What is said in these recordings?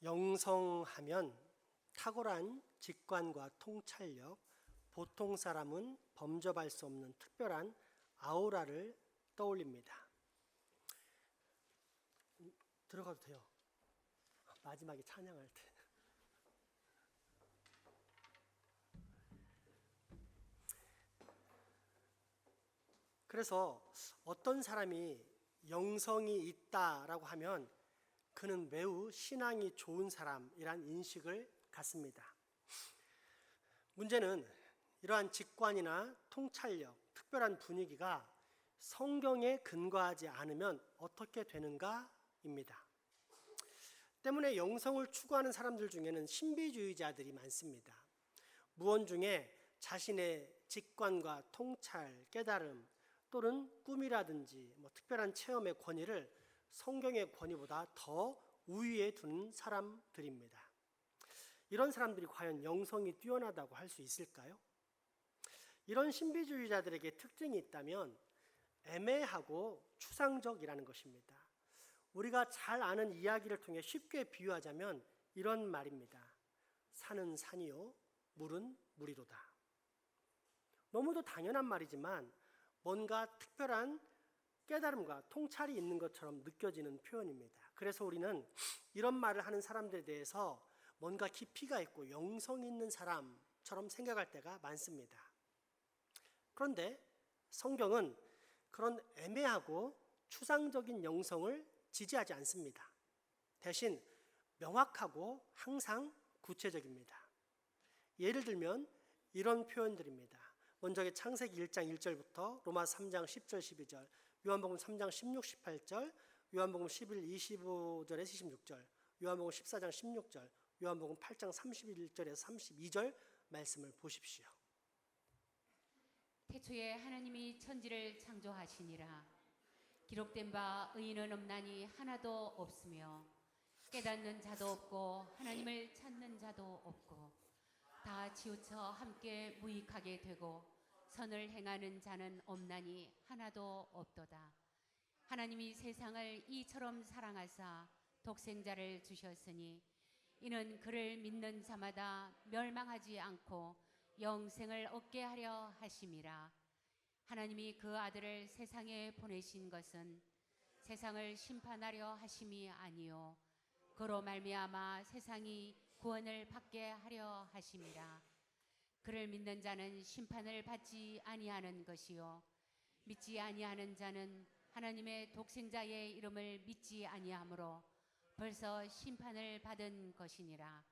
영성하면 탁월한 직관과 통찰력, 보통 사람은 범접할 수 없는 특별한 아우라를 떠올립니다. 들어가도 돼요. 마지막에 찬양할 때. 그래서 어떤 사람이 영성이 있다라고 하면 그는 매우 신앙이 좋은 사람이란 인식을 갖습니다. 문제는 이러한 직관이나 통찰력, 특별한 분위기가 성경에 근거하지 않으면 어떻게 되는가입니다. 때문에 영성을 추구하는 사람들 중에는 신비주의자들이 많습니다. 무언 중에 자신의 직관과 통찰, 깨달음 또는 꿈이라든지 특별한 체험의 권위를 성경의 권위보다 더 우위에 두는 사람들입니다. 이런 사람들이 과연 영성이 뛰어나다고 할 수 있을까요? 이런 신비주의자들에게 특징이 있다면 애매하고 추상적이라는 것입니다. 우리가 잘 아는 이야기를 통해 쉽게 비유하자면 이런 말입니다. 산은 산이요, 물은 물이로다. 너무도 당연한 말이지만 뭔가 특별한 깨달음과 통찰이 있는 것처럼 느껴지는 표현입니다. 그래서 우리는 이런 말을 하는 사람들에 대해서 뭔가 깊이가 있고 영성이 있는 사람처럼 생각할 때가 많습니다. 그런데 성경은 그런 애매하고 추상적인 영성을 지지하지 않습니다. 대신 명확하고 항상 구체적입니다. 예를 들면 이런 표현들입니다. 먼저 창세기 1장 1절부터 로마서 3장 10절 12절, 요한복음 3장 16, 18절, 요한복음 11, 25절에서 26절, 요한복음 14장 16절, 요한복음 8장 31절에서 32절 말씀을 보십시오. 태초에 하나님이 천지를 창조하시니라. 기록된 바 의인은 없나니 하나도 없으며 깨닫는 자도 없고 하나님을 찾는 자도 없고 다 치우쳐 함께 무익하게 되고 선을 행하는 자는 없나니 하나도 없도다. 하나님이 세상을 이처럼 사랑하사 독생자를 주셨으니 이는 그를 믿는 자마다 멸망하지 않고 영생을 얻게 하려 하심이라. 하나님이 그 아들을 세상에 보내신 것은 세상을 심판하려 하심이 아니요 그로 말미암아 세상이 구원을 받게 하려 하심이라. 그를 믿는 자는 심판을 받지 아니하는 것이요 믿지 아니하는 자는 하나님의 독생자의 이름을 믿지 아니하므로 벌써 심판을 받은 것이니라.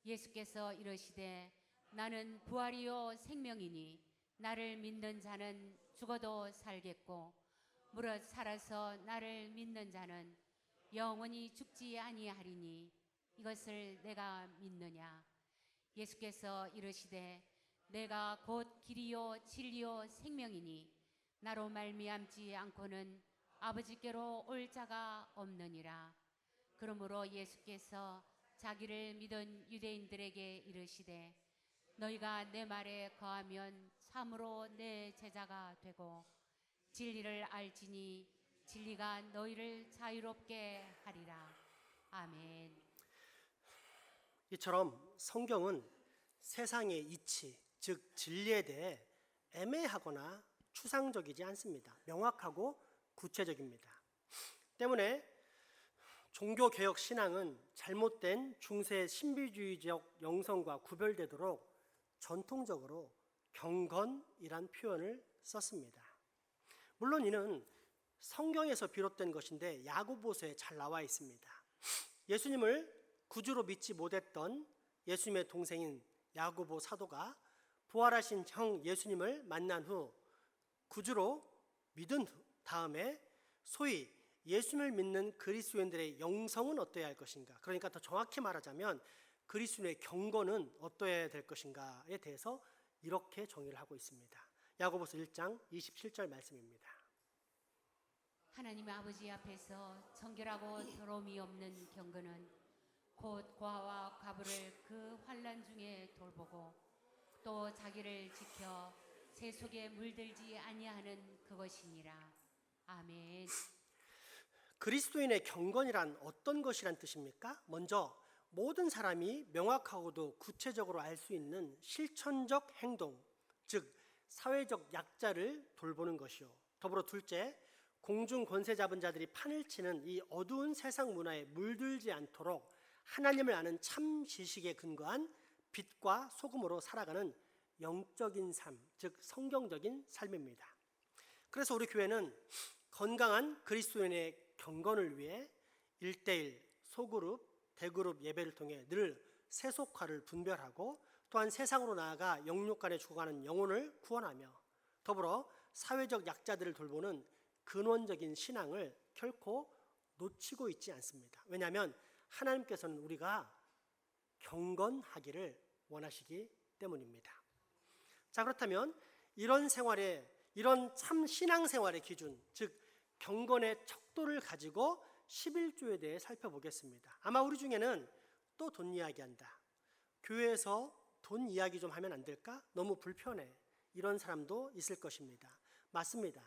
예수께서 이르시되 나는 부활이요 생명이니 나를 믿는 자는 죽어도 살겠고 무릇 살아서 나를 믿는 자는 영원히 죽지 아니하리니 이것을 내가 믿느냐. 예수께서 이르시되 내가 곧 길이요 진리요 생명이니 나로 말미암지 않고는 아버지께로 올 자가 없느니라. 그러므로 예수께서 자기를 믿은 유대인들에게 이르시되 너희가 내 말에 거하면 참으로 내 제자가 되고 진리를 알지니 진리가 너희를 자유롭게 하리라. 아멘. 이처럼 성경은 세상의 이치, 즉 진리에 대해 애매하거나 추상적이지 않습니다. 명확하고 구체적입니다. 때문에 종교개혁 신앙은 잘못된 중세 신비주의적 영성과 구별되도록 전통적으로 경건이란 표현을 썼습니다. 물론 이는 성경에서 비롯된 것인데 야고보서에 잘 나와 있습니다. 예수님을 구주로 믿지 못했던 예수님의 동생인 야고보 사도가 부활하신 형 예수님을 만난 후 구주로 믿은 다음에 소위 예수님을 믿는 그리스도인들의 영성은 어떠해야 할 것인가, 그러니까 더 정확히 말하자면 그리스도인의 경건은 어떠해야 될 것인가에 대해서 이렇게 정의를 하고 있습니다. 야고보서 1장 27절 말씀입니다. 하나님 아버지 앞에서 정결하고 더러움이 없는 경건은 곧 고아와 과부를 그 환난 중에 돌보고 또 자기를 지켜 새 속에 물들지 아니하는 그것이니라. 아멘. 그리스도인의 경건이란 어떤 것이란 뜻입니까? 먼저 모든 사람이 명확하고도 구체적으로 알 수 있는 실천적 행동, 즉 사회적 약자를 돌보는 것이요. 더불어 둘째, 공중 권세 잡은 자들이 판을 치는 이 어두운 세상 문화에 물들지 않도록 하나님을 아는 참 지식에 근거한 빛과 소금으로 살아가는 영적인 삶, 즉 성경적인 삶입니다. 그래서 우리 교회는 건강한 그리스도인의 경건을 위해 1대1, 소그룹, 대그룹 예배를 통해 늘 세속화를 분별하고 또한 세상으로 나아가 영육간에 죽어가는 영혼을 구원하며 더불어 사회적 약자들을 돌보는 근원적인 신앙을 결코 놓치고 있지 않습니다. 왜냐하면 하나님께서는 우리가 경건하기를 원하시기 때문입니다. 자, 그렇다면 이런 참 신앙생활의 기준, 즉 경건의 척도를 가지고 11조에 대해 살펴보겠습니다. 아마 우리 중에는 또 돈 이야기한다, 교회에서 돈 이야기 좀 하면 안 될까? 너무 불편해, 이런 사람도 있을 것입니다. 맞습니다.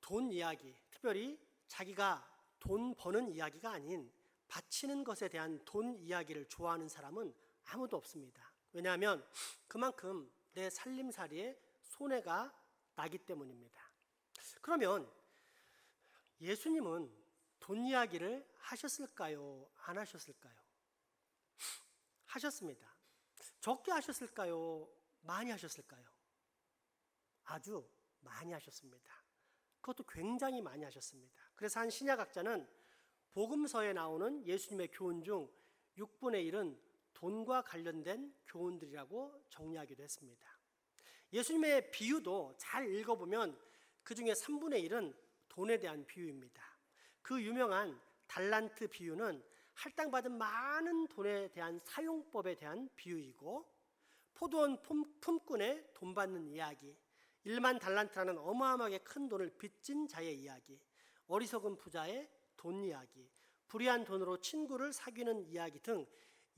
돈 이야기, 특별히 자기가 돈 버는 이야기가 아닌 바치는 것에 대한 돈 이야기를 좋아하는 사람은 아무도 없습니다. 왜냐하면 그만큼 내 살림살이에 손해가 나기 때문입니다. 그러면 예수님은 돈 이야기를 하셨을까요? 안 하셨을까요? 하셨습니다. 적게 하셨을까요? 많이 하셨을까요? 아주 많이 하셨습니다. 그것도 굉장히 많이 하셨습니다. 그래서 한 신약학자는 복음서에 나오는 예수님의 교훈 중 6분의 1은 돈과 관련된 교훈들이라고 정리하기도 했습니다. 예수님의 비유도 잘 읽어보면 그 중에 3분의 1은 돈에 대한 비유입니다. 그 유명한 달란트 비유는 할당받은 많은 돈에 대한 사용법에 대한 비유이고, 포도원 품꾼의 돈 받는 이야기, 1만 달란트라는 어마어마하게 큰 돈을 빚진 자의 이야기, 어리석은 부자의 돈 이야기, 불의한 돈으로 친구를 사귀는 이야기 등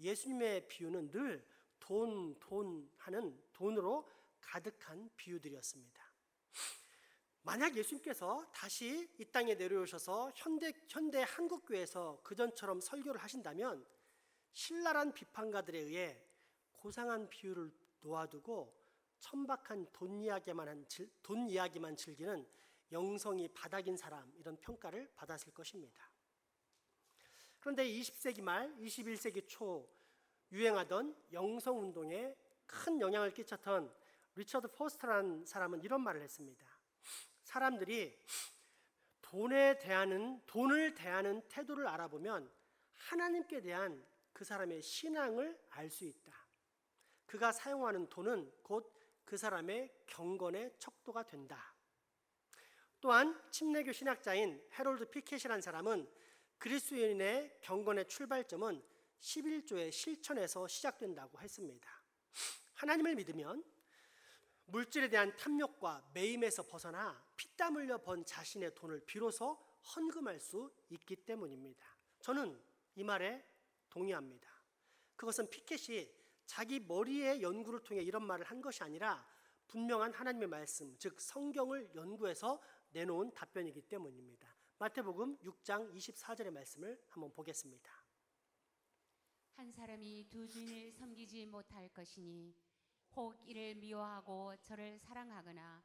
예수님의 비유는 늘 돈 하는 돈으로 가득한 비유들이었습니다. 만약 예수님께서 다시 이 땅에 내려오셔서 현대 한국교회에서 그전처럼 설교를 하신다면 신랄한 비판가들에 의해 고상한 비유를 놓아두고 천박한 돈 이야기만 즐기는 영성이 바닥인 사람, 이런 평가를 받았을 것입니다. 그런데 20세기 말 21세기 초 유행하던 영성운동에 큰 영향을 끼쳤던 리처드 포스터라는 사람은 이런 말을 했습니다. 사람들이 돈을 대하는 태도를 알아보면 하나님께 대한 그 사람의 신앙을 알 수 있다. 그가 사용하는 돈은 곧 그 사람의 경건의 척도가 된다. 또한 침례교 신학자인 해롤드 피켓이라는 사람은 그리스도인의 경건의 출발점은 11조의 실천에서 시작된다고 했습니다. 하나님을 믿으면 물질에 대한 탐욕과 매임에서 벗어나 피땀 흘려 번 자신의 돈을 비로소 헌금할 수 있기 때문입니다. 저는 이 말에 동의합니다. 그것은 피켓이 자기 머리의 연구를 통해 이런 말을 한 것이 아니라 분명한 하나님의 말씀, 즉 성경을 연구해서 내놓은 답변이기 때문입니다. 마태복음 6장 24절의 말씀을 한번 보겠습니다. 한 사람이 두 주인을 섬기지 못할 것이니 혹 이를 미워하고 저를 사랑하거나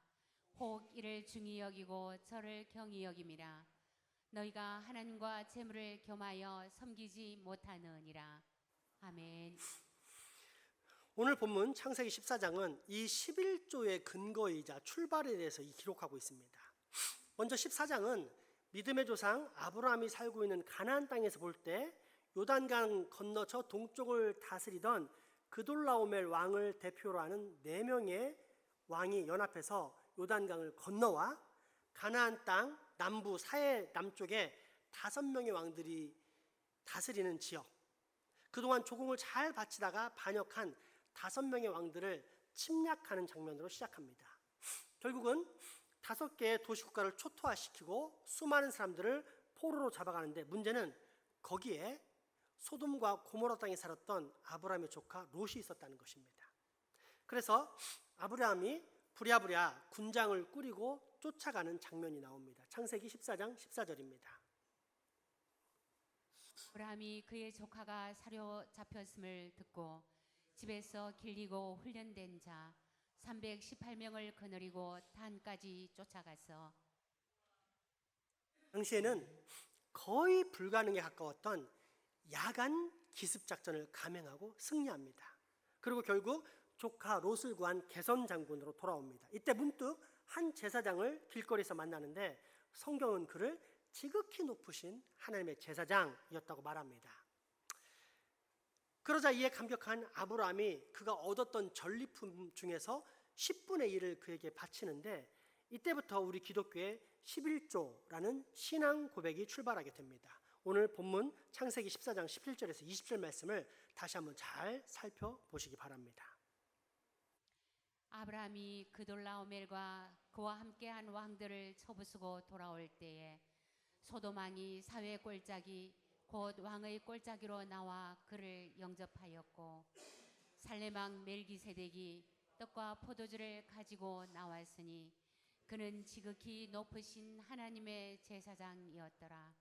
혹 이를 중히 여기고 저를 경히 여김이라. 너희가 하나님과 재물을 겸하여 섬기지 못하느니라. 아멘. 오늘 본문 창세기 14장은 이 11조의 근거이자 출발에 대해서 기록하고 있습니다. 먼저 14장은 믿음의 조상 아브라함이 살고 있는 가나안 땅에서 볼 때 요단강 건너 저 동쪽을 다스리던 그돌라오멜 왕을 대표로 하는 4명의 왕이 연합해서 요단강을 건너와 가나안 땅 남부 사해 남쪽에 5명의 왕들이 다스리는 지역, 그동안 조공을 잘 바치다가 반역한 5명의 왕들을 침략하는 장면으로 시작합니다. 결국은 5개의 도시국가를 초토화시키고 수많은 사람들을 포로로 잡아가는데, 문제는 거기에 소돔과 고모라 땅에 살았던 아브라함의 조카 롯이 있었다는 것입니다. 그래서 아브라함이 부랴부랴 군장을 꾸리고 쫓아가는 장면이 나옵니다. 창세기 14장 14절입니다. 아브라함이 그의 조카가 사로잡혔음을 듣고 집에서 길리고 훈련된 자 318명을 거느리고 단까지 쫓아가서 당시에는 거의 불가능에 가까웠던 야간 기습 작전을 감행하고 승리합니다. 그리고 결국 조카 롯을 구한 개선 장군으로 돌아옵니다. 이때 문득 한 제사장을 길거리에서 만나는데 성경은 그를 지극히 높으신 하나님의 제사장이었다고 말합니다. 그러자 이에 감격한 아브라함이 그가 얻었던 전리품 중에서 10분의 1을 그에게 바치는데 이때부터 우리 기독교의 11조라는 신앙 고백이 출발하게 됩니다. 오늘 본문 창세기 14장 17절에서 20절 말씀을 다시 한번 잘 살펴보시기 바랍니다. 아브라함이 그돌라오멜과 그와 함께한 왕들을 쳐부수고 돌아올 때에 소돔 왕이 사회 꼴짝이 곧 왕의 꼴짝이로 나와 그를 영접하였고 살렘 왕 멜기세덱이 떡과 포도주를 가지고 나왔으니 그는 지극히 높으신 하나님의 제사장이었더라.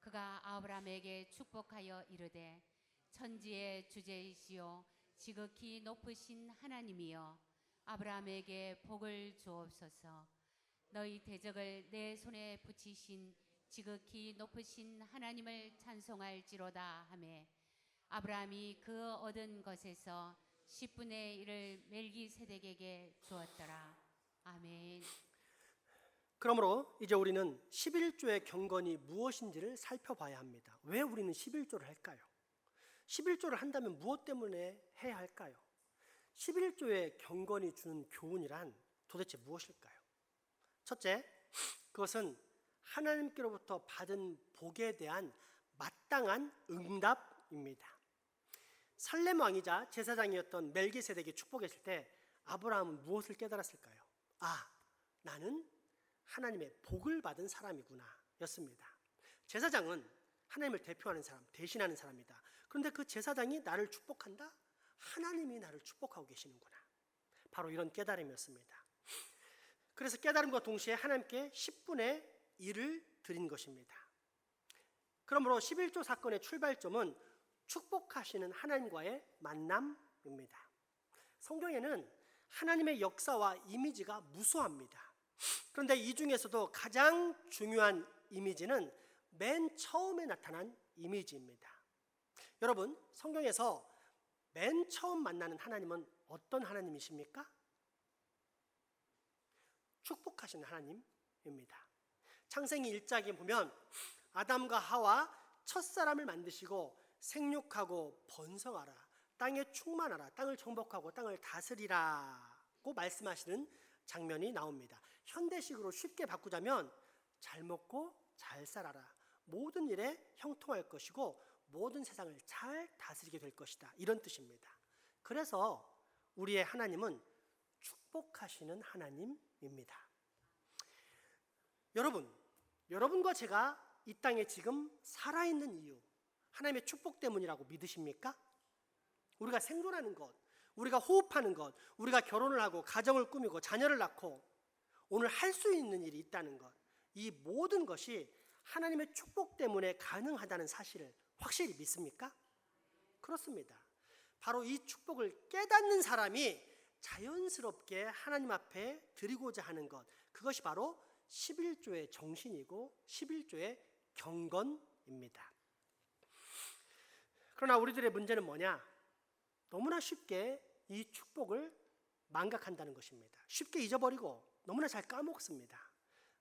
그가 아브라함에게 축복하여 이르되 천지의 주제이시오 지극히 높으신 하나님이여 아브라함에게 복을 주옵소서. 너희 대적을 내 손에 붙이신 지극히 높으신 하나님을 찬송할지로다 하매 아브라함이 그 얻은 것에서 10분의 1을 멜기세덱에게 주었더라. 아멘. 그러므로 이제 우리는 11조의 경건이 무엇인지를 살펴봐야 합니다. 왜 우리는 11조를 할까요? 11조를 한다면 무엇 때문에 해야 할까요? 11조의 경건이 주는 교훈이란 도대체 무엇일까요? 첫째, 그것은 하나님께로부터 받은 복에 대한 마땅한 응답입니다. 살렘 왕이자 제사장이었던 멜기세덱이 축복했을 때 아브라함은 무엇을 깨달았을까요? 아, 나는 하나님의 복을 받은 사람이구나 였습니다. 제사장은 하나님을 대표하는 사람, 대신하는 사람이다. 그런데 그 제사장이 나를 축복한다? 하나님이 나를 축복하고 계시는구나. 바로 이런 깨달음이었습니다. 그래서 깨달음과 동시에 하나님께 10분의 1을 드린 것입니다. 그러므로 11조 사건의 출발점은 축복하시는 하나님과의 만남입니다. 성경에는 하나님의 역사와 이미지가 무수합니다. 그런데 이 중에서도 가장 중요한 이미지는 맨 처음에 나타난 이미지입니다. 여러분, 성경에서 맨 처음 만나는 하나님은 어떤 하나님이십니까? 축복하시는 하나님입니다. 창세기 1장에 보면 아담과 하와 첫사람을 만드시고 생육하고 번성하라, 땅에 충만하라, 땅을 정복하고 땅을 다스리라고 말씀하시는 장면이 나옵니다. 현대식으로 쉽게 바꾸자면 잘 먹고 잘 살아라, 모든 일에 형통할 것이고 모든 세상을 잘 다스리게 될 것이다, 이런 뜻입니다. 그래서 우리의 하나님은 축복하시는 하나님입니다. 여러분과 제가 이 땅에 지금 살아있는 이유, 하나님의 축복 때문이라고 믿으십니까? 우리가 생존하는 것, 우리가 호흡하는 것, 우리가 결혼을 하고 가정을 꾸미고 자녀를 낳고 오늘 할 수 있는 일이 있다는 것, 이 모든 것이 하나님의 축복 때문에 가능하다는 사실을 확실히 믿습니까? 그렇습니다. 바로 이 축복을 깨닫는 사람이 자연스럽게 하나님 앞에 드리고자 하는 것, 그것이 바로 11조의 정신이고 11조의 경건입니다. 그러나 우리들의 문제는 뭐냐? 너무나 쉽게 이 축복을 망각한다는 것입니다. 쉽게 잊어버리고 너무나 잘 까먹습니다.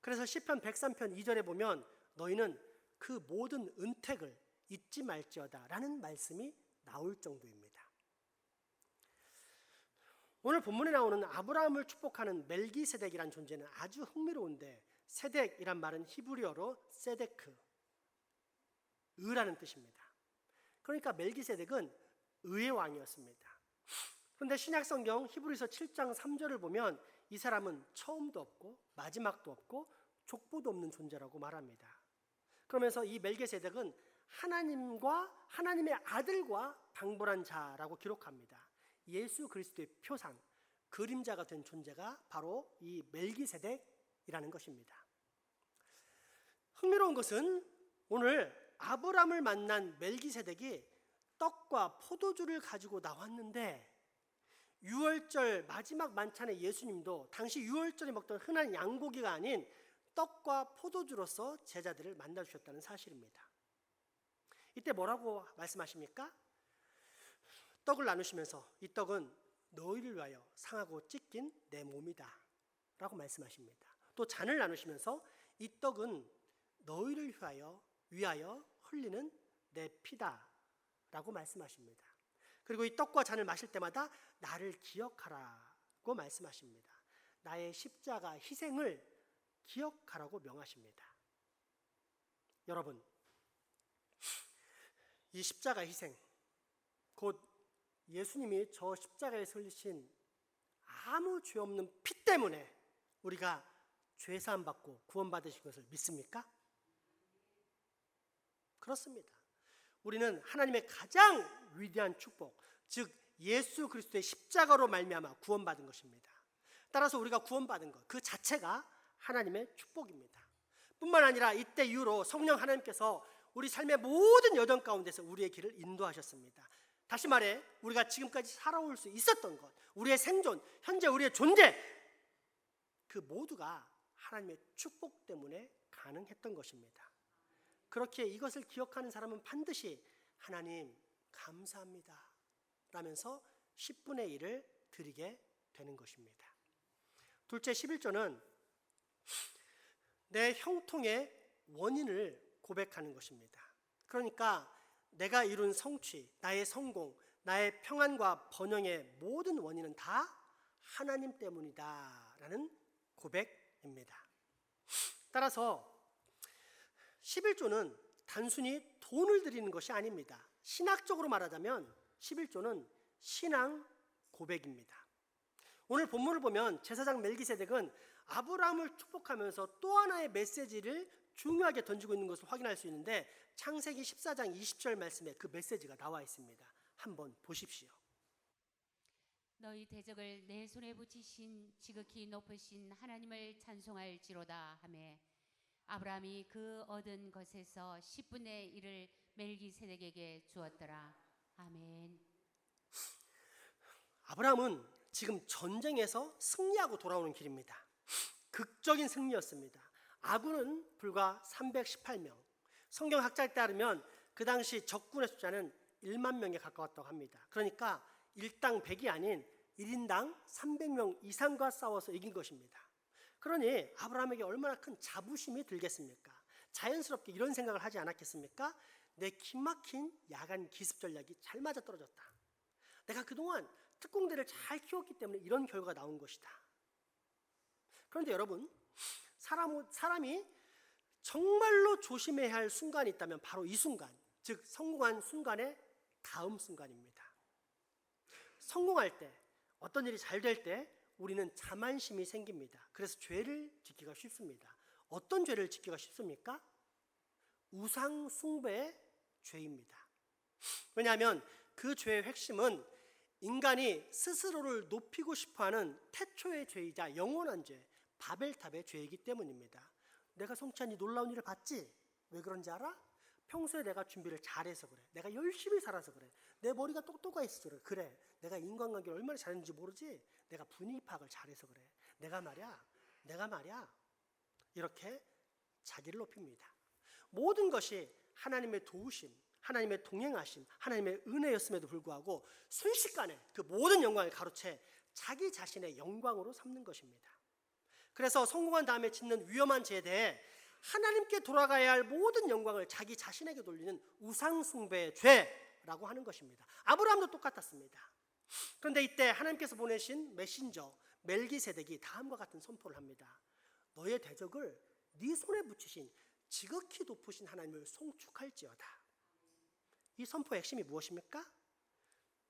그래서 시편 103편 2절에 보면 너희는 그 모든 은택을 잊지 말지어다 라는 말씀이 나올 정도입니다. 오늘 본문에 나오는 아브라함을 축복하는 멜기세덱이란 존재는 아주 흥미로운데, 세덱이란 말은 히브리어로 세데크, 의라는 뜻입니다. 그러니까 멜기세덱은 의의 왕이었습니다. 그런데 신약성경 히브리서 7장 3절을 보면 이 사람은 처음도 없고 마지막도 없고 족보도 없는 존재라고 말합니다. 그러면서 이 멜기세덱은 하나님과 하나님의 아들과 방불한 자라고 기록합니다. 예수 그리스도의 표상, 그림자가 된 존재가 바로 이 멜기세덱이라는 것입니다. 흥미로운 것은 오늘 아브라함을 만난 멜기세덱이 떡과 포도주를 가지고 나왔는데, 유월절 마지막 만찬에 예수님도 당시 유월절에 먹던 흔한 양고기가 아닌 떡과 포도주로서 제자들을 만나주셨다는 사실입니다. 이때 뭐라고 말씀하십니까? 떡을 나누시면서 이 떡은 너희를 위하여 상하고 찢긴 내 몸이다 라고 말씀하십니다. 또 잔을 나누시면서 이 떡은 너희를 위하여 흘리는 내 피다 라고 말씀하십니다. 그리고 이 떡과 잔을 마실 때마다 나를 기억하라고 말씀하십니다. 나의 십자가 희생을 기억하라고 명하십니다. 여러분, 이 십자가 희생, 곧 예수님이 저 십자가에 흘리신 아무 죄 없는 피 때문에 우리가 죄사함 받고 구원받으신 것을 믿습니까? 그렇습니다. 우리는 하나님의 가장 위대한 축복, 즉 예수 그리스도의 십자가로 말미암아 구원받은 것입니다. 따라서 우리가 구원받은 것 그 자체가 하나님의 축복입니다. 뿐만 아니라 이때 이후로 성령 하나님께서 우리 삶의 모든 여정 가운데서 우리의 길을 인도하셨습니다. 다시 말해 우리가 지금까지 살아올 수 있었던 것, 우리의 생존, 현재 우리의 존재, 그 모두가 하나님의 축복 때문에 가능했던 것입니다. 그렇게 이것을 기억하는 사람은 반드시 하나님 감사합니다 라면서 10분의 1을 드리게 되는 것입니다. 둘째, 11조는 내 형통의 원인을 고백하는 것입니다. 그러니까 내가 이룬 성취, 나의 성공, 나의 평안과 번영의 모든 원인은 다 하나님 때문이다 라는 고백입니다. 따라서 11조는 단순히 돈을 드리는 것이 아닙니다. 신학적으로 말하자면 11조는 신앙 고백입니다. 오늘 본문을 보면 제사장 멜기세덱은 아브라함을 축복하면서 또 하나의 메시지를 중요하게 던지고 있는 것을 확인할 수 있는데, 창세기 14장 20절 말씀에 그 메시지가 나와 있습니다. 한번 보십시오. 너희 대적을 내 손에 붙이신 지극히 높으신 하나님을 찬송할지로다 하매 아브라함이 그 얻은 것에서 10분의 1을 멜기세덱에게 주었더라. 아멘. 아브라함은 지금 전쟁에서 승리하고 돌아오는 길입니다. 극적인 승리였습니다. 아군은 불과 318명. 성경학자에 따르면 그 당시 적군의 숫자는 1만 명에 가까웠다고 합니다. 그러니까 일당 100이 아닌 1인당 300명 이상과 싸워서 이긴 것입니다. 그러니 아브라함에게 얼마나 큰 자부심이 들겠습니까? 자연스럽게 이런 생각을 하지 않았겠습니까? 내 기막힌 야간 기습 전략이 잘 맞아떨어졌다. 내가 그동안 특공대를 잘 키웠기 때문에 이런 결과가 나온 것이다. 그런데 여러분, 사람이 정말로 조심해야 할 순간이 있다면 바로 이 순간, 즉 성공한 순간의 다음 순간입니다. 성공할 때, 어떤 일이 잘 될 때 우리는 자만심이 생깁니다. 그래서 죄를 짓기가 쉽습니다. 어떤 죄를 짓기가 쉽습니까? 우상 숭배의 죄입니다. 왜냐하면 그 죄의 핵심은 인간이 스스로를 높이고 싶어하는 태초의 죄이자 영원한 죄, 바벨탑의 죄이기 때문입니다. 내가 성취한 이 놀라운 일을 봤지? 왜 그런지 알아? 평소에 내가 준비를 잘해서 그래. 내가 열심히 살아서 그래. 내 머리가 똑똑해서 그래. 내가 인간관계를 얼마나 잘했는지 모르지? 내가 분위기 파악을 잘해서 그래. 내가 말이야 이렇게 자기를 높입니다. 모든 것이 하나님의 도우심, 하나님의 동행하심, 하나님의 은혜였음에도 불구하고 순식간에 그 모든 영광을 가로채 자기 자신의 영광으로 삼는 것입니다. 그래서 성공한 다음에 짓는 위험한 죄에 대해 하나님께 돌아가야 할 모든 영광을 자기 자신에게 돌리는 우상숭배의 죄라고 하는 것입니다. 아브라함도 똑같았습니다. 그런데 이때 하나님께서 보내신 메신저 멜기세덱이 다음과 같은 선포를 합니다. 너의 대적을 네 손에 붙이신 지극히 높으신 하나님을 송축할지어다. 이 선포의 핵심이 무엇입니까?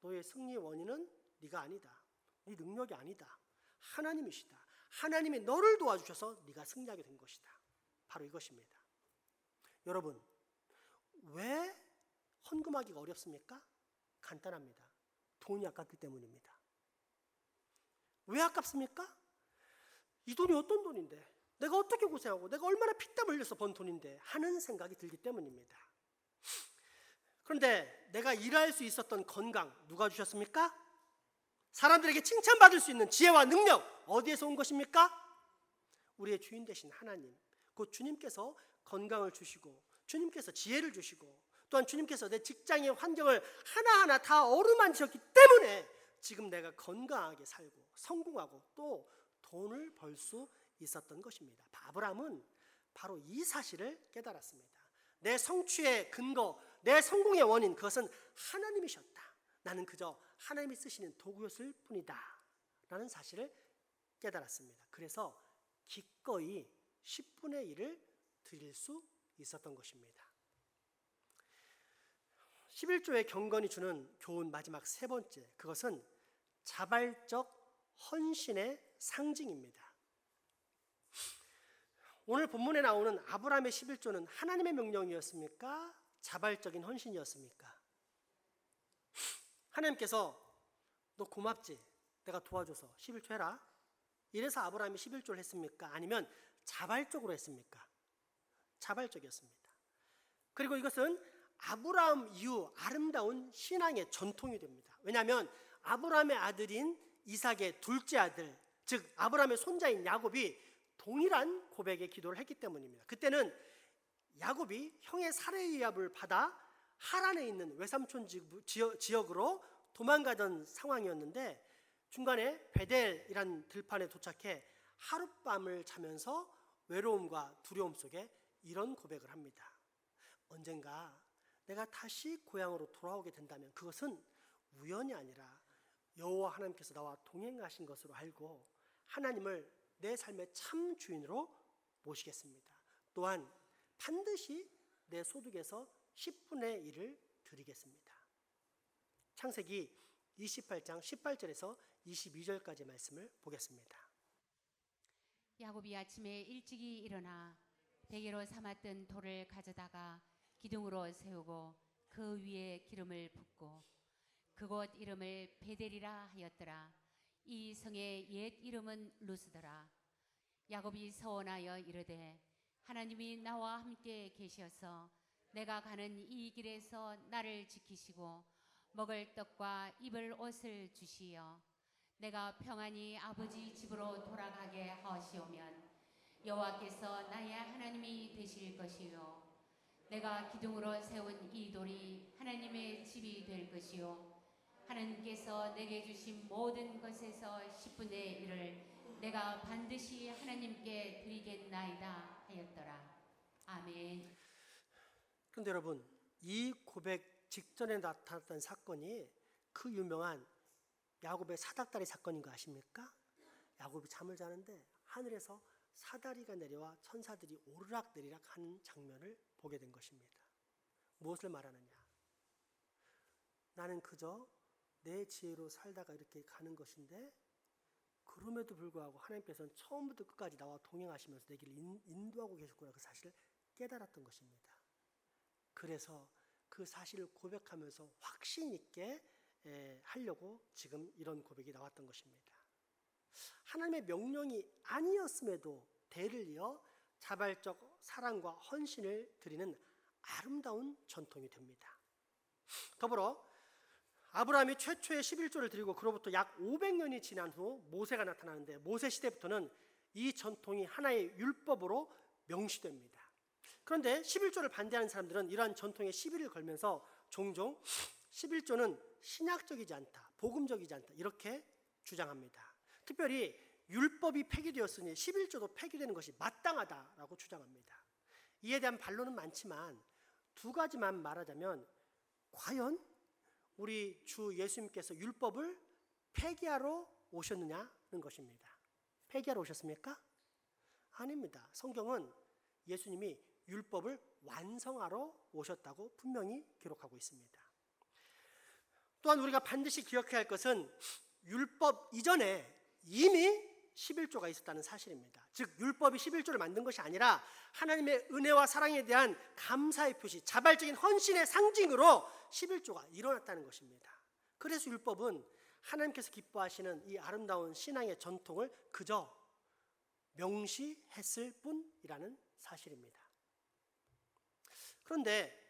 너의 승리의 원인은 네가 아니다. 네 능력이 아니다. 하나님이시다. 하나님이 너를 도와주셔서 네가 승리하게 된 것이다. 바로 이것입니다. 여러분, 왜 헌금하기가 어렵습니까? 간단합니다. 돈이 아깝기 때문입니다. 왜 아깝습니까? 이 돈이 어떤 돈인데, 내가 어떻게 고생하고 내가 얼마나 피땀 흘려서 번 돈인데 하는 생각이 들기 때문입니다. 그런데 내가 일할 수 있었던 건강 누가 주셨습니까? 사람들에게 칭찬받을 수 있는 지혜와 능력 어디에서 온 것입니까? 우리의 주인 되신 하나님, 곧 주님께서 건강을 주시고 주님께서 지혜를 주시고 또한 주님께서 내 직장의 환경을 하나하나 다 어루만지셨기 때문에 지금 내가 건강하게 살고 성공하고 또 돈을 벌 수 있었던 것입니다. 아브라함은 바로 이 사실을 깨달았습니다. 내 성취의 근거, 내 성공의 원인, 그것은 하나님이셨다. 나는 그저 하나님이 쓰시는 도구였을 뿐이다 라는 사실을 깨달았습니다. 그래서 기꺼이 10분의 1을 드릴 수 있었던 것입니다. 11조의 경건이 주는 교훈 마지막 세 번째, 그것은 자발적 헌신의 상징입니다. 오늘 본문에 나오는 아브라함의 11조는 하나님의 명령이었습니까? 자발적인 헌신이었습니까? 하나님께서 너 고맙지? 내가 도와줘서 11조 해라. 이래서 아브라함이 11조를 했습니까? 아니면 자발적으로 했습니까? 자발적이었습니다. 그리고 이것은 아브라함 이후 아름다운 신앙의 전통이 됩니다. 왜냐하면 아브라함의 아들인 이삭의 둘째 아들, 즉 아브라함의 손자인 야곱이 동일한 고백의 기도를 했기 때문입니다. 그때는 야곱이 형의 살해의압을 받아 하란에 있는 외삼촌 지역으로 도망가던 상황이었는데 중간에 베델이란 들판에 도착해 하룻밤을 자면서 외로움과 두려움 속에 이런 고백을 합니다. 언젠가 내가 다시 고향으로 돌아오게 된다면 그것은 우연이 아니라 여호와 하나님께서 나와 동행하신 것으로 알고 하나님을 내 삶의 참 주인으로 모시겠습니다. 또한 반드시 내 소득에서 10분의 1을 드리겠습니다. 창세기 28장 18절에서 22절까지 말씀을 보겠습니다. 야곱이 아침에 일찍이 일어나 베개로 삼았던 돌을 가져다가 기둥으로 세우고 그 위에 기름을 붓고 그곳 이름을 베델이라 하였더라. 이 성의 옛 이름은 루스더라. 야곱이 서원하여 이르되 하나님이 나와 함께 계셔서 내가 가는 이 길에서 나를 지키시고 먹을 떡과 입을 옷을 주시어 내가 평안히 아버지 집으로 돌아가게 하시오면 여호와께서 나의 하나님이 되실 것이요 내가 기둥으로 세운 이 돌이 하나님의 집이 될 것이요 하나님께서 내게 주신 모든 것에서 10분의 1을 내가 반드시 하나님께 드리겠나이다 하였더라. 아멘. 그런데 여러분, 이 고백 직전에 나타났던 사건이 그 유명한 야곱의 사닥다리 사건인 거 아십니까? 야곱이 잠을 자는데 하늘에서 사다리가 내려와 천사들이 오르락 내리락 하는 장면을 보게 된 것입니다. 무엇을 말하느냐? 나는 그저 내 지혜로 살다가 이렇게 가는 것인데 그럼에도 불구하고 하나님께서는 처음부터 끝까지 나와 동행하시면서 내 길을 인도하고 계셨구나 그 사실을 깨달았던 것입니다. 그래서 그 사실을 고백하면서 확신 있게 하려고 지금 이런 고백이 나왔던 것입니다. 하나님의 명령이 아니었음에도 대를 이어 자발적 사랑과 헌신을 드리는 아름다운 전통이 됩니다. 더불어 아브라함이 최초의 11조를 드리고 그로부터 약 500년이 지난 후 모세가 나타나는데 모세 시대부터는 이 전통이 하나의 율법으로 명시됩니다. 그런데 11조를 반대하는 사람들은 이러한 전통에 시비를 걸면서 종종 11조는 신약적이지 않다, 복음적이지 않다 이렇게 주장합니다. 특별히 율법이 폐기되었으니 11조도 폐기되는 것이 마땅하다라고 주장합니다. 이에 대한 반론은 많지만 두 가지만 말하자면 과연 우리 주 예수님께서 율법을 폐기하러 오셨느냐는 것입니다. 폐기하러 오셨습니까? 아닙니다. 성경은 예수님이 율법을 완성하러 오셨다고 분명히 기록하고 있습니다. 또한 우리가 반드시 기억해야 할 것은 율법 이전에 이미 11조가 있었다는 사실입니다. 즉 율법이 11조를 만든 것이 아니라 하나님의 은혜와 사랑에 대한 감사의 표시, 자발적인 헌신의 상징으로 11조가 일어났다는 것입니다. 그래서 율법은 하나님께서 기뻐하시는 이 아름다운 신앙의 전통을 그저 명시했을 뿐이라는 사실입니다. 그런데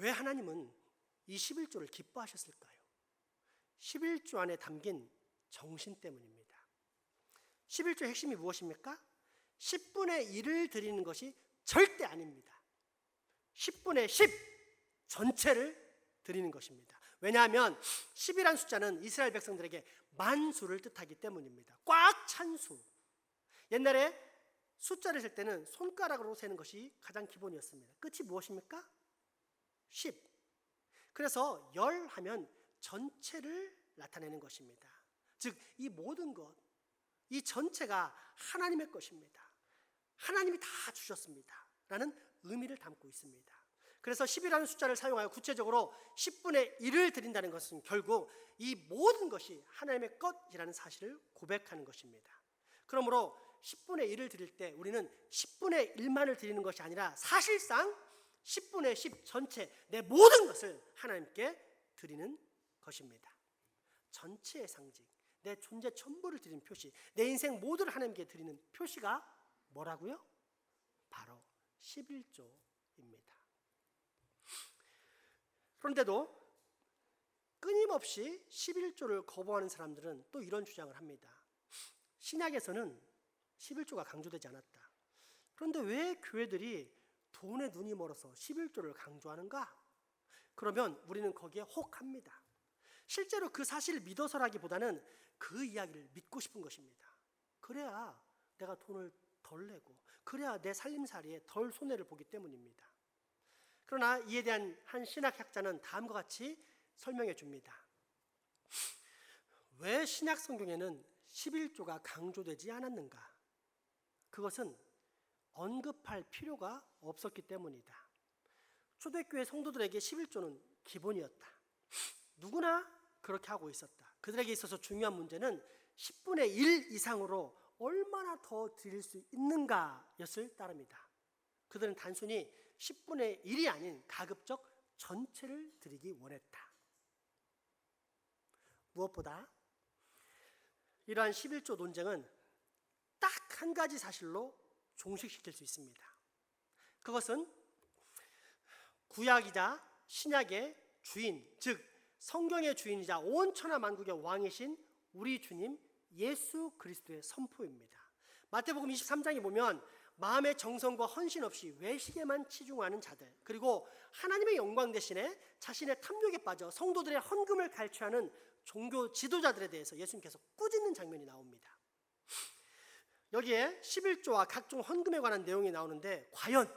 왜 하나님은 이 11조를 기뻐하셨을까요? 11조 안에 담긴 정신 때문입니다. 11조의 핵심이 무엇입니까? 10분의 1을 드리는 것이 절대 아닙니다. 10분의 10 전체를 드리는 것입니다. 왜냐하면 10이라는 숫자는 이스라엘 백성들에게 만수를 뜻하기 때문입니다. 꽉 찬 수. 옛날에 숫자를 셀 때는 손가락으로 세는 것이 가장 기본이었습니다. 끝이 무엇입니까? 10. 그래서 열 하면 전체를 나타내는 것입니다. 즉 이 모든 것, 이 전체가 하나님의 것입니다. 하나님이 다 주셨습니다 라는 의미를 담고 있습니다. 그래서 10이라는 숫자를 사용하여 구체적으로 10분의 1을 드린다는 것은 결국 이 모든 것이 하나님의 것이라는 사실을 고백하는 것입니다. 그러므로 10분의 1을 드릴 때 우리는 10분의 1만을 드리는 것이 아니라 사실상 10분의 10 전체 내 모든 것을 하나님께 드리는 것입니다. 전체의 상징, 내 존재 전부를 드리는 표시, 내 인생 모두를 하나님께 드리는 표시가 뭐라고요? 바로 11조입니다. 그런데도 끊임없이 11조를 거부하는 사람들은 또 이런 주장을 합니다. 신약에서는 11조가 강조되지 않았다. 그런데 왜 교회들이 돈에 눈이 멀어서 11조를 강조하는가? 그러면 우리는 거기에 혹합니다. 실제로 그 사실을 믿어서라기보다는 그 이야기를 믿고 싶은 것입니다. 그래야 내가 돈을 덜 내고 그래야 내 살림살이에 덜 손해를 보기 때문입니다. 그러나 이에 대한 한 신학학자는 다음과 같이 설명해 줍니다. 왜 신약 성경에는 11조가 강조되지 않았는가? 그것은 언급할 필요가 없었기 때문이다. 초대교회 성도들에게 11조는 기본이었다. 누구나 그렇게 하고 있었다. 그들에게 있어서 중요한 문제는 10분의 1 이상으로 얼마나 더 드릴 수 있는가였을 따릅니다. 그들은 단순히 10분의 1이 아닌 가급적 전체를 드리기 원했다. 무엇보다 이러한 11조 논쟁은 딱 한 가지 사실로 종식시킬 수 있습니다. 그것은 구약이자 신약의 주인, 즉 성경의 주인이자 온 천하 만국의 왕이신 우리 주님 예수 그리스도의 선포입니다. 마태복음 23장에 보면 마음의 정성과 헌신 없이 외식에만 치중하는 자들, 그리고 하나님의 영광 대신에 자신의 탐욕에 빠져 성도들의 헌금을 갈취하는 종교 지도자들에 대해서 예수님께서 꾸짖는 장면이 나옵니다. 여기에 11조와 각종 헌금에 관한 내용이 나오는데 과연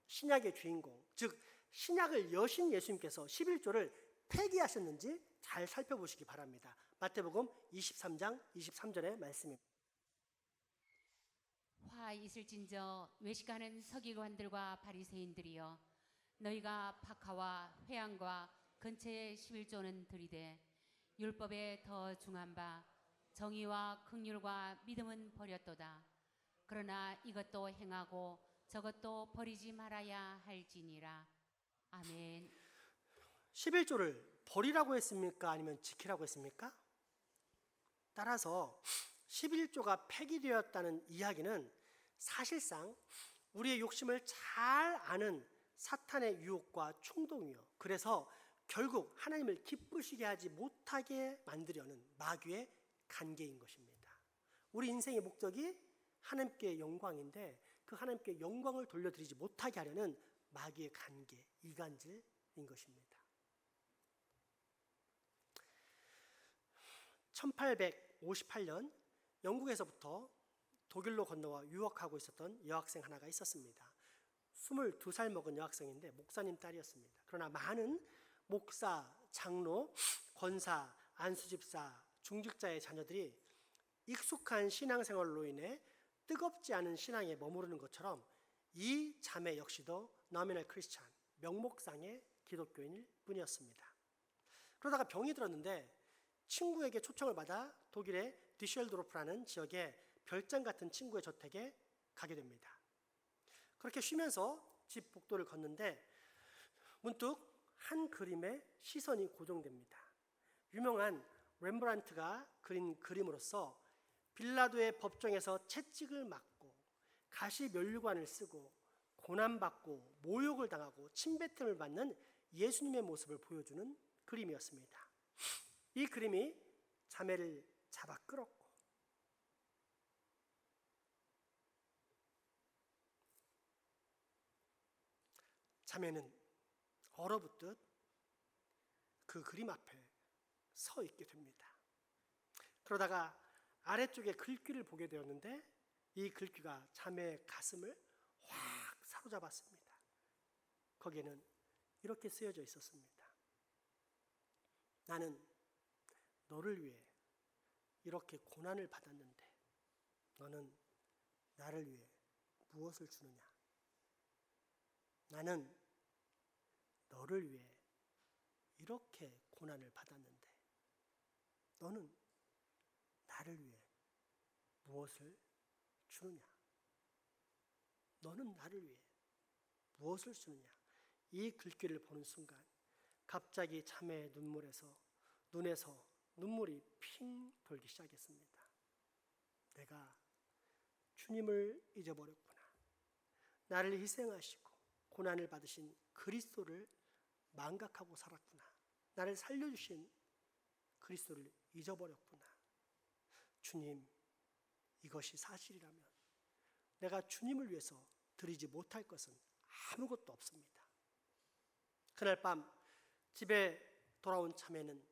신약의 주인공, 즉 신약을 여신 예수님께서 11조를 폐기하셨는지 잘 살펴보시기 바랍니다. 마태복음 23장 23절의 말씀입니다. 화 있을진저 외식하는 서기관들과 바리새인들이여, 너희가 박하와 회양과 근처의 11조는 들이되 율법에 더 중한 바 정의와 긍휼과 믿음은 버렸도다. 그러나 이것도 행하고 저것도 버리지 말아야 할지니라. 아멘. 11조를 버리라고 했습니까? 아니면 지키라고 했습니까? 따라서 11조가 폐기되었다는 이야기는 사실상 우리의 욕심을 잘 아는 사탄의 유혹과 충동이요, 그래서 결국 하나님을 기쁘시게 하지 못하게 만들려는 마귀의 간계인 것입니다. 우리 인생의 목적이 하나님께 영광인데 그 하나님께 영광을 돌려드리지 못하게 하려는 마귀의 간계, 이간질인 것입니다. 1858년 영국에서부터 독일로 건너와 유학하고 있었던 여학생 하나가 있었습니다. 22살 먹은 여학생인데 목사님 딸이었습니다. 그러나 많은 목사, 장로, 권사, 안수집사, 중직자의 자녀들이 익숙한 신앙생활로 인해 뜨겁지 않은 신앙에 머무르는 것처럼 이 자매 역시도 노미널 크리스찬, 명목상의 기독교인일 뿐이었습니다. 그러다가 병이 들었는데 친구에게 초청을 받아 독일의 디셜도르프라는 지역의 별장 같은 친구의 저택에 가게 됩니다. 그렇게 쉬면서 집 복도를 걷는데 문득 한 그림에 시선이 고정됩니다. 유명한 렘브란트가 그린 그림으로서 빌라도의 법정에서 채찍을 맞고 가시 면류관을 쓰고 고난받고 모욕을 당하고 침뱉음을 받는 예수님의 모습을 보여주는 그림이었습니다. 이 그림이 자매를 잡아 끌었고 자매는 얼어붙듯 그 그림 앞에 서 있게 됩니다. 그러다가 아래쪽에 글귀를 보게 되었는데 이 글귀가 자매의 가슴을 확 사로잡았습니다. 거기에는 이렇게 쓰여져 있었습니다. 나는 너를 위해 이렇게 고난을 받았는데 너는 나를 위해 무엇을 주느냐? 나는 너를 위해 이렇게 고난을 받았는데 너는 나를 위해 무엇을 주느냐? 너는 나를 위해 무엇을 주느냐? 이 글귀를 보는 순간 갑자기 자매의 눈에서 눈물이 핑 돌기 시작했습니다. 내가 주님을 잊어버렸구나. 나를 희생하시고 고난을 받으신 그리스도를 망각하고 살았구나. 나를 살려주신 그리스도를 잊어버렸구나. 주님, 이것이 사실이라면 내가 주님을 위해서 드리지 못할 것은 아무것도 없습니다. 그날 밤 집에 돌아온 자매는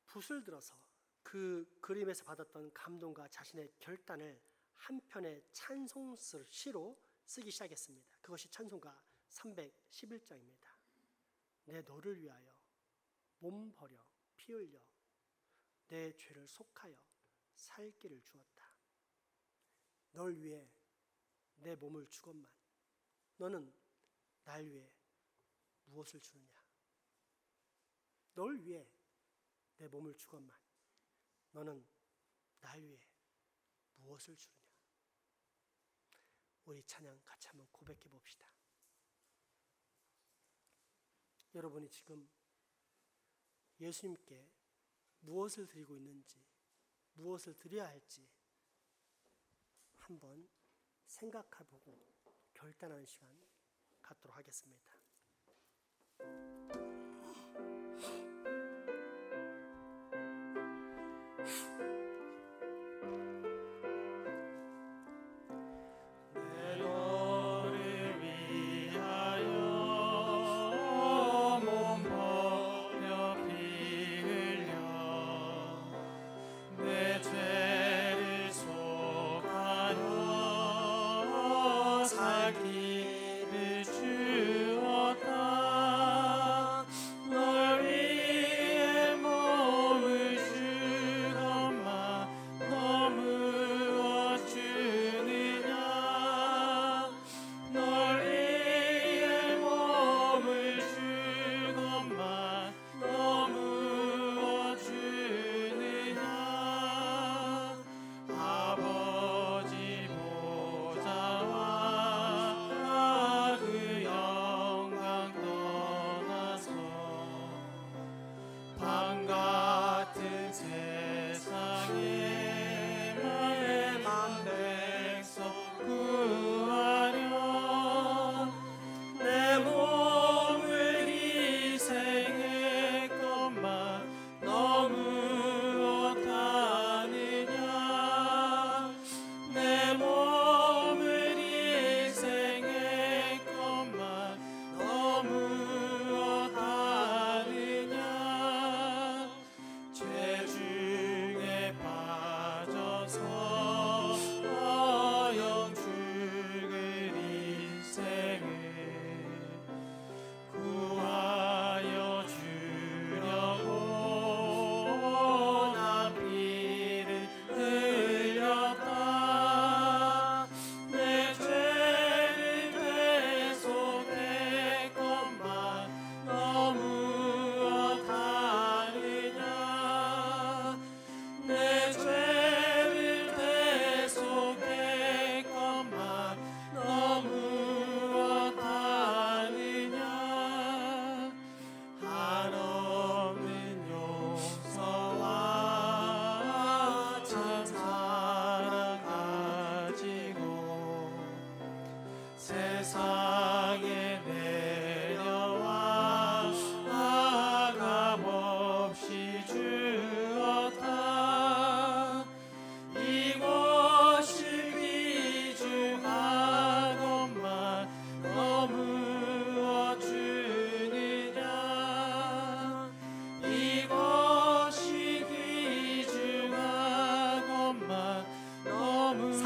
붓을 들어서 그 그림에서 받았던 감동과 자신의 결단을 한 편의 찬송시로 쓰기 시작했습니다. 그것이 찬송가 311장입니다. 내 너를 위하여 몸 버려 피 흘려 내 죄를 속하여 살 길을 주었다. 널 위해 내 몸을 주건만 너는 날 위해 무엇을 주느냐? 널 위해 내 몸을 주건만 너는 날 위해 무엇을 주느냐? 우리 찬양 같이 한번 고백해 봅시다. 여러분이 지금 예수님께 무엇을 드리고 있는지, 무엇을 드려야 할지 한번 생각해보고 결단하는 시간 갖도록 하겠습니다.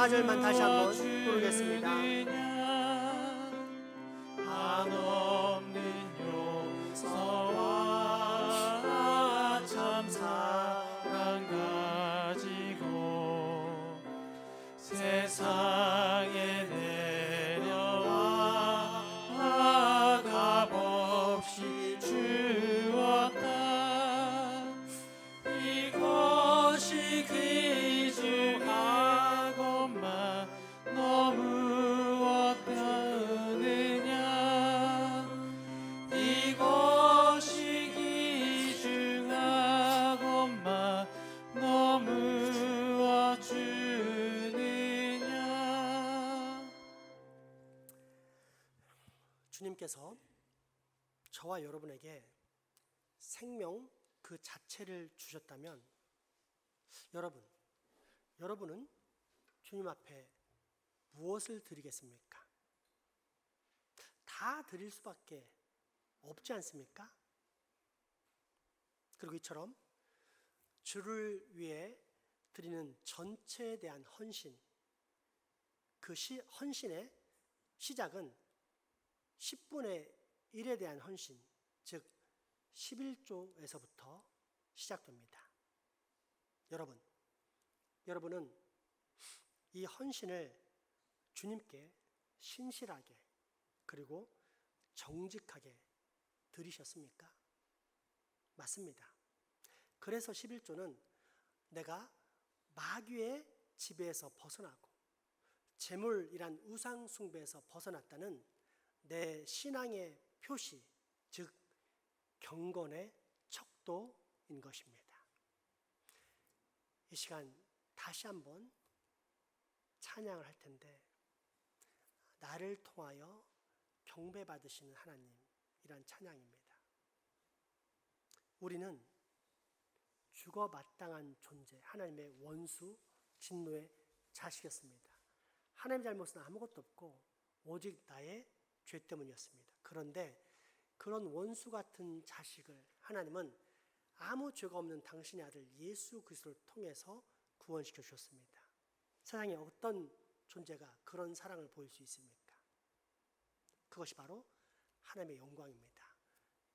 4절만 다시 한번 부르겠습니다. 한없는 용서와 참 사랑 가지고 세상에 내려와 값없이 주었다. 이것이 귀중하건만 너무 어떠느냐. 이것이 귀중하건만 너무 어주느냐. 주님께서 저와 여러분에게 생명 그 자체를 주셨다면 여러분은 주님 앞에 무엇을 드리겠습니까? 다 드릴 수밖에 없지 않습니까? 그리고 이처럼 주를 위해 드리는 전체에 대한 헌신, 그 헌신의 시작은 10분의 1에 대한 헌신, 즉 11조에서부터 시작됩니다. 여러분은 이 헌신을 주님께 신실하게 그리고 정직하게 드리셨습니까? 맞습니다. 그래서 11조는 내가 마귀의 지배에서 벗어나고 재물이란 우상 숭배에서 벗어났다는 내 신앙의 표시, 즉 경건의 척도인 것입니다. 이 시간 다시 한번 찬양을 할 텐데, 나를 통하여 경배받으시는 하나님이란 찬양입니다. 우리는 죽어 마땅한 존재, 하나님의 원수, 진노의 자식이었습니다. 하나님의 잘못은 아무것도 없고 오직 나의 죄 때문이었습니다. 그런데 그런 원수 같은 자식을 하나님은 아무 죄가 없는 당신의 아들 예수 그리스도를 통해서 구원시켜 주셨습니다. 세상에 어떤 존재가 그런 사랑을 보일 수 있습니까? 그것이 바로 하나님의 영광입니다.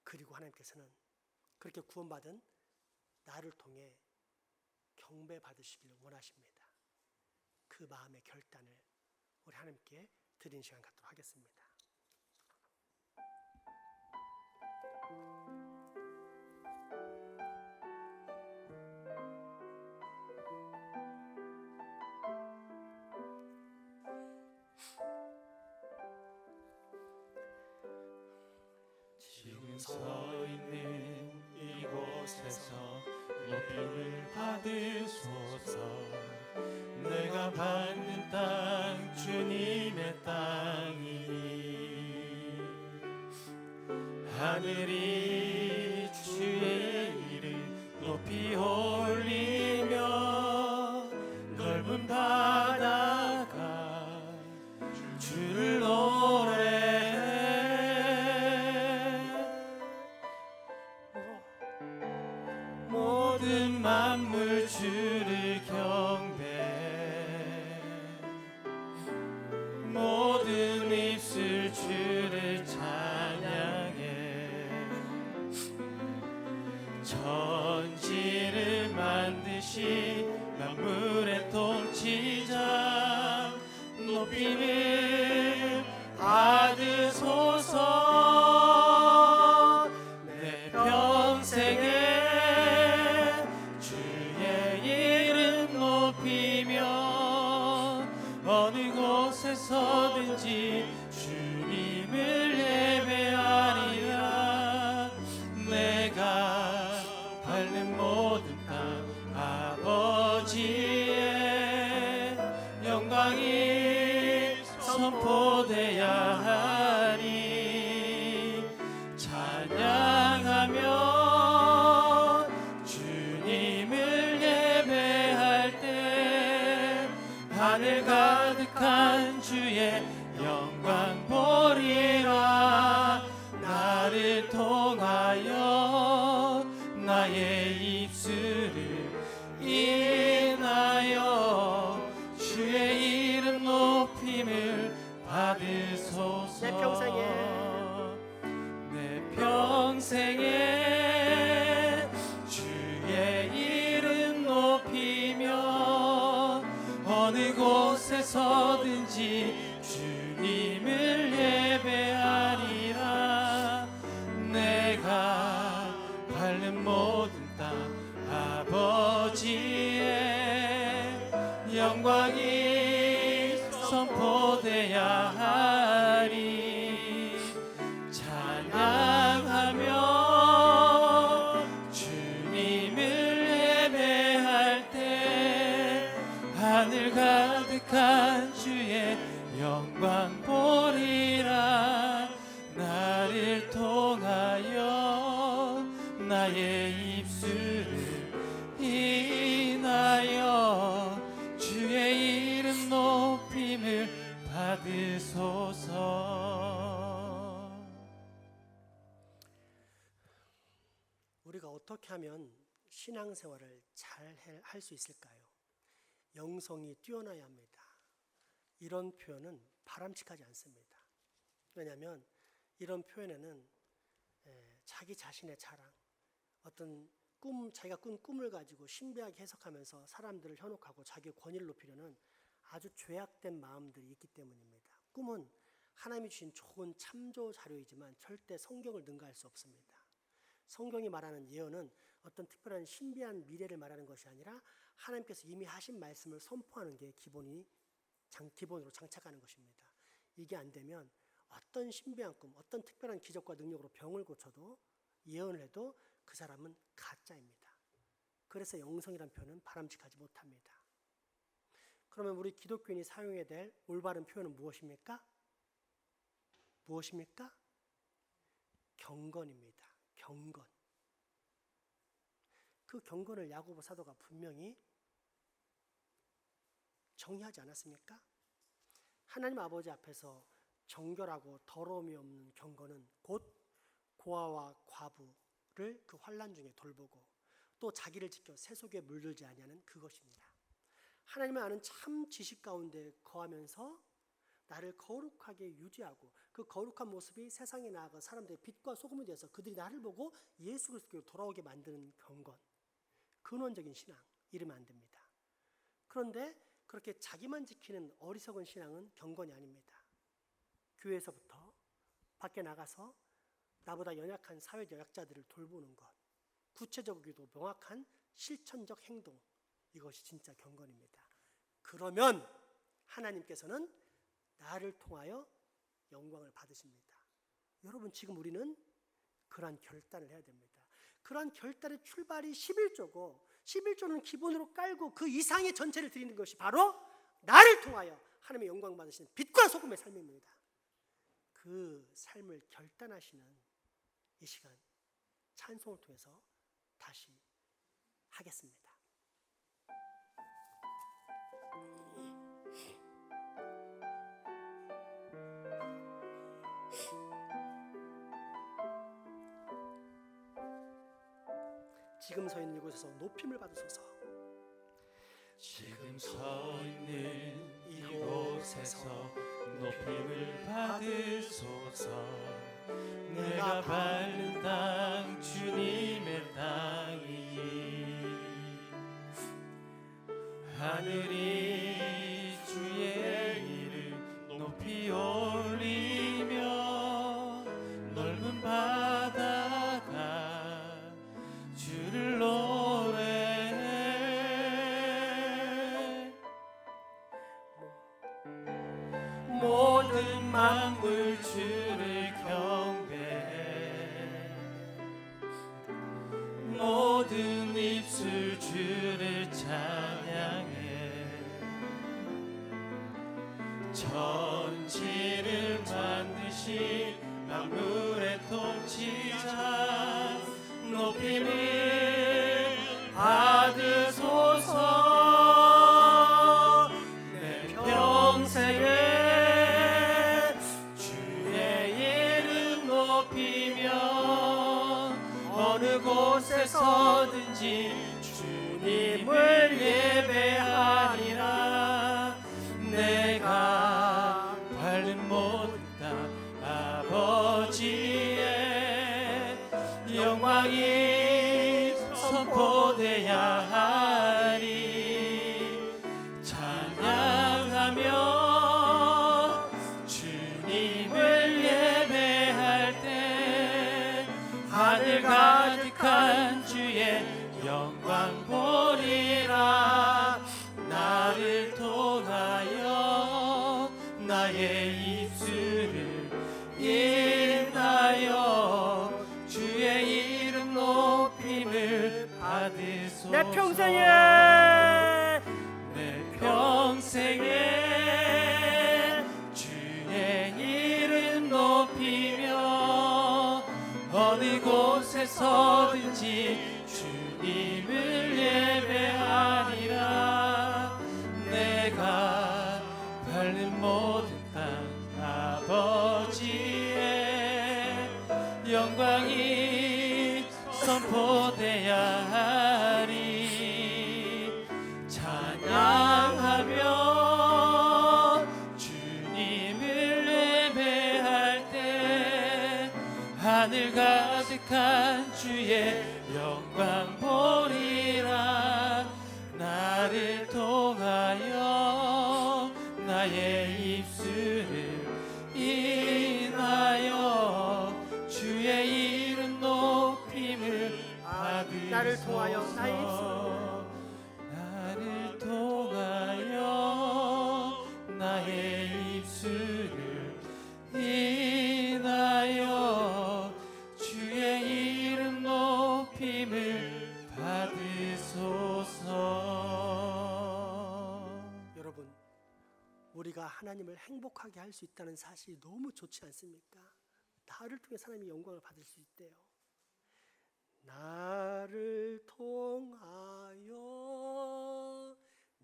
그리고 하나님께서는 그렇게 구원받은 나를 통해 경배받으시기를 원하십니다. 그 마음의 결단을 우리 하나님께 드리는 시간 갖도록 하겠습니다. 지금 서 있는 이곳에서 높임을 받으소서. 내가 받는 땅 주님의 땅이니 하늘이 주의 이름 높이 올리며 넓은 바다가 주를 노래해. 모든 만물 주를 경배해. 모든 입술 주를 찬양해. 천지를 만드신 만물의 통치자 높임을 받으소서. 내 평생에 주의 이름 높이며 어느 곳에서든지 주님을 예배하리라. 내가 밟는 모든 땅 아버지의 영광이 선포돼야 하니 찬양하며 주님을 예배할 때 하늘 가득한 주의 영광 보리라. 나를 통하여 나의 입술을 인하여 주의 평생에 주의 이름 높이며 어느 곳에 서든지 주님을 예배하리라. 내가 밟는 모든 땅 아버지의 영광이 선포돼야 하리. 찬양하며 주님을 예배할 때 하늘 가득한 주의 영광 보리라. 나를 통하여 나의 입술을 인하여 주의 이름 높임을 받으소서. 우리가 어떻게 하면 신앙생활을 잘 할 수 있을까요? 영성이 뛰어나야 합니다. 이런 표현은 바람직하지 않습니다. 왜냐하면 이런 표현에는 자기 자신의 자랑, 어떤 자기가 꾼 꿈을 가지고 신비하게 해석하면서 사람들을 현혹하고 자기의 권위를 높이려는 아주 죄악된 마음들이 있기 때문입니다. 꿈은 하나님이 주신 좋은 참조 자료이지만 절대 성경을 능가할 수 없습니다. 성경이 말하는 예언은 어떤 특별한 신비한 미래를 말하는 것이 아니라 하나님께서 이미 하신 말씀을 선포하는 게 기본으로 장착하는 것입니다. 이게 안 되면 어떤 신비한 꿈, 어떤 특별한 기적과 능력으로 병을 고쳐도 예언을 해도 그 사람은 가짜입니다. 그래서 영성이란 표현은 바람직하지 못합니다. 그러면 우리 기독교인이 사용해야 될 올바른 표현은 무엇입니까? 무엇입니까? 경건입니다. 경건. 그 경건을 야고보 사도가 분명히 정의하지 않았습니까? 하나님 아버지 앞에서 정결하고 더러움이 없는 경건은 곧 고아와 과부를 그 환난 중에 돌보고 또 자기를 지켜 세속에 물들지 아니하는 그것입니다. 하나님을 아는 참 지식 가운데 거하면서 나를 거룩하게 유지하고 그 거룩한 모습이 세상에 나아가 사람들의 빛과 소금이 되어서 그들이 나를 보고 예수 그리스도로 돌아오게 만드는 경건, 근원적인 신앙, 이러면 안 됩니다. 그런데 그렇게 자기만 지키는 어리석은 신앙은 경건이 아닙니다. 교회에서부터 밖에 나가서 나보다 연약한 사회적 약자들을 돌보는 것, 구체적이고 명확한 실천적 행동, 이것이 진짜 경건입니다. 그러면 하나님께서는 나를 통하여 영광을 받으십니다. 여러분, 지금 우리는 그러한 결단을 해야 됩니다. 그러한 결단의 출발이 11조고 11조는 기본으로 깔고 그 이상의 전체를 드리는 것이 바로 나를 통하여 하나님의 영광 받으시는 빛과 소금의 삶입니다. 그 삶을 결단하시는 이 시간 찬송을 통해서 다시 하겠습니다. 지금 서 있는 이곳에서 높임을 받으소서. 지금 서 있는 이곳에서 높임을 받으소서. 내가 밟는 땅 주님의 땅이니 하늘이 주의 이름 높이 올리며 넓은 바다가 주를 노래해. 모든 만물 주를 경배해. 모든 입술 주를 찬양해. 천지를 만드신 만물의 통치자 높임을 받으소서. 내 평생에 주의 이름 높이며 어느 곳에 서든지 주님을 예배하리라. 내가 밟는 모든 땅 아버지의 선포돼야 하리. 찬양하며 주님을 예배할 때 하늘 가득한 주의 영광 보리라. 나를 통하여 나의 입술을 인하여 주의 이름 높임을 받으소서. 내 평생에 내 평생에 주의 이름 높이며 어느 곳에 서든지 주님을 예배하리라. 내가 밟는 모든 땅 아버지의 영광이 선포돼야 하리. 찬양하며 주님을 예배할 때 하늘 가득한 주의 영광 보리라. 나를 통하여 나의 입술을 인하여 주의 이름 높임을 받으소서. 나를 통하여 나의 나를 통하여 나의 입술을 인하여 주의 이름 높임을 받으소서. 여러분, 우리가 하나님을 행복하게 할 수 있다는 사실이 너무 좋지 않습니까? 나를 통해 하나님이 영광을 받을 수 있대요. 나를 통하여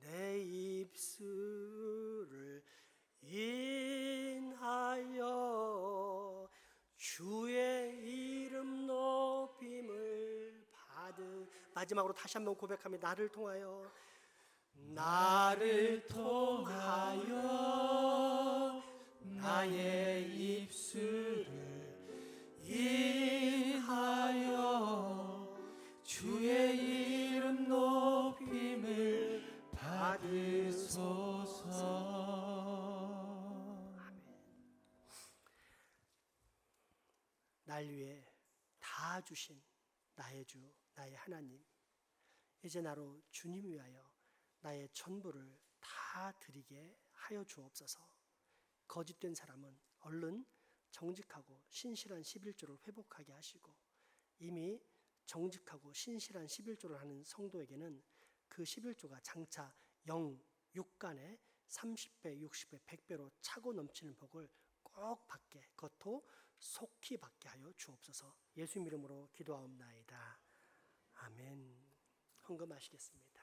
내 입술을 인하여 주의 이름 높임을 마지막으로 다시 한번 고백합니다. 나를 통하여 나를 통하여 나의 입술을 인하여 주의 이름 높임을 받으소서. 날 위해 다 주신 나의 주, 나의 하나님, 이제 나로 주님 위하여 나의 전부를 다 드리게 하여 주옵소서. 거짓된 사람은 얼른 정직하고 신실한 11조를 회복하게 하시고, 이미 정직하고 신실한 11조를 하는 성도에게는 그 11조가 장차 6간에 30배, 60배, 100배로 차고 넘치는 복을 꼭 받게, 그것도 속히 받게 하여 주옵소서. 예수 이름으로 기도하옵나이다. 아멘. 헌금하시겠습니다.